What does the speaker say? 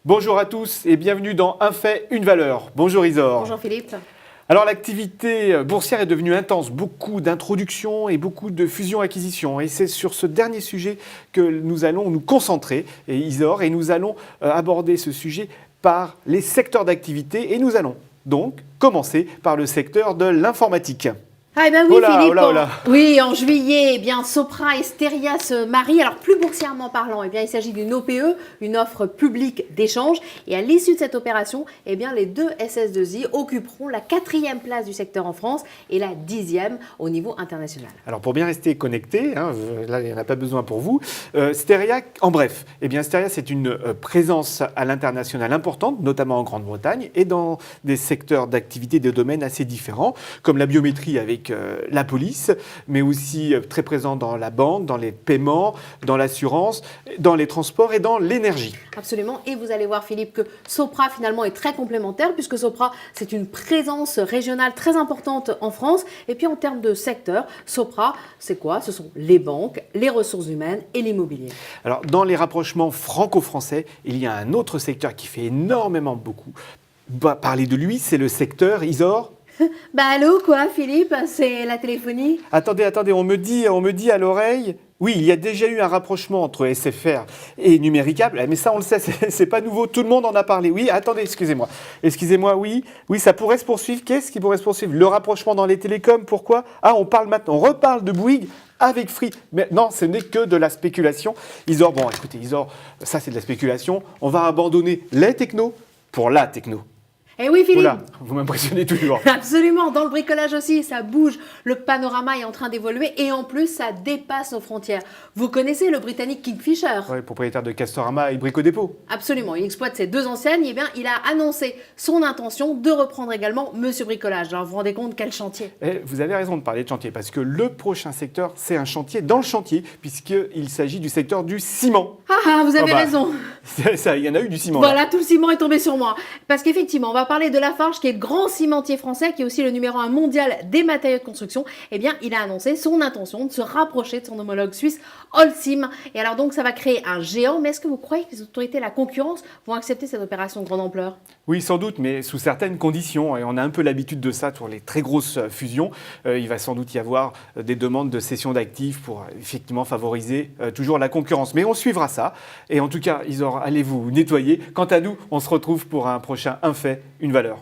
Bonjour à tous et bienvenue dans Un fait, une valeur. Bonjour Isor. Bonjour Philippe. Alors l'activité boursière est devenue intense, beaucoup d'introductions et beaucoup de fusions-acquisitions. Et c'est sur ce dernier sujet que nous allons nous concentrer, Isor, et nous allons aborder ce sujet par les secteurs d'activité. Et nous allons donc commencer par le secteur de l'informatique. Ah ben oui, Hola, Philippe. hola, hola. Oui, en juillet, eh bien, Sopra et Steria se marient. Alors plus boursièrement parlant, eh bien, il s'agit d'une OPE, une offre publique d'échange. Et à l'issue de cette opération, eh bien, les deux SS2I occuperont la 4e place du secteur en France et la 10e au niveau international. Alors pour bien rester connecté, là il n'y en a pas besoin pour vous, Steria, en bref, eh bien Steria c'est une présence à l'international importante, notamment en Grande-Bretagne et dans des secteurs d'activité, des domaines assez différents, comme la biométrie avec la police, mais aussi très présent dans la banque, dans les paiements, dans l'assurance, dans les transports et dans l'énergie. Absolument. Et vous allez voir, Philippe, que Sopra finalement est très complémentaire puisque Sopra, c'est une présence régionale très importante en France. Et puis en termes de secteur, Sopra, c'est quoi? Ce sont les banques, les ressources humaines et l'immobilier. Alors dans les rapprochements franco-français, il y a un autre secteur qui fait énormément beaucoup. Parler de lui, c'est le secteur, Isor. Bah allô quoi, Philippe? C'est la téléphonie? Attendez, on me dit à l'oreille, oui, il y a déjà eu un rapprochement entre SFR et Numéricable, mais ça on le sait, c'est pas nouveau, tout le monde en a parlé. Oui, attendez, excusez-moi, oui, ça pourrait se poursuivre. Qu'est-ce qui pourrait se poursuivre? Le rapprochement dans les télécoms, pourquoi? Ah, on reparle de Bouygues avec Free. Mais non, ce n'est que de la spéculation. Isor, bon écoutez, Isor, ça c'est de la spéculation, on va abandonner les technos pour la techno. Eh oui, Philippe. Oula, vous m'impressionnez toujours. Absolument, dans le bricolage aussi, ça bouge, le panorama est en train d'évoluer et en plus, ça dépasse nos frontières. Vous connaissez le Britannique Kingfisher? Ouais, propriétaire de Castorama et Brico Dépôt. Absolument, il exploite ces deux enseignes, et bien, il a annoncé son intention de reprendre également Monsieur Bricolage. Alors, vous vous rendez compte quel chantier? Et vous avez raison de parler de chantier, parce que le prochain secteur, c'est un chantier dans le chantier, puisqu'il s'agit du secteur du ciment. Ah, vous avez raison. Ça, il y en a eu du ciment. Voilà, là. tout le ciment est tombé sur moi. Parce qu'effectivement, on va parler de Lafarge, qui est le grand cimentier français, qui est aussi le numéro 1 mondial des matériaux de construction. Eh bien, il a annoncé son intention de se rapprocher de son homologue suisse, Holcim. Et alors donc, ça va créer un géant. Mais est-ce que vous croyez que les autorités de la concurrence vont accepter cette opération de grande ampleur? Oui, sans doute, mais sous certaines conditions. Et on a un peu l'habitude de ça pour les très grosses fusions. Il va sans doute y avoir des demandes de cession d'actifs pour effectivement favoriser toujours la concurrence. Mais on suivra ça. Et en tout cas, Isor, allez vous nettoyer. Quant à nous, on se retrouve pour un prochain Un fait, une valeur.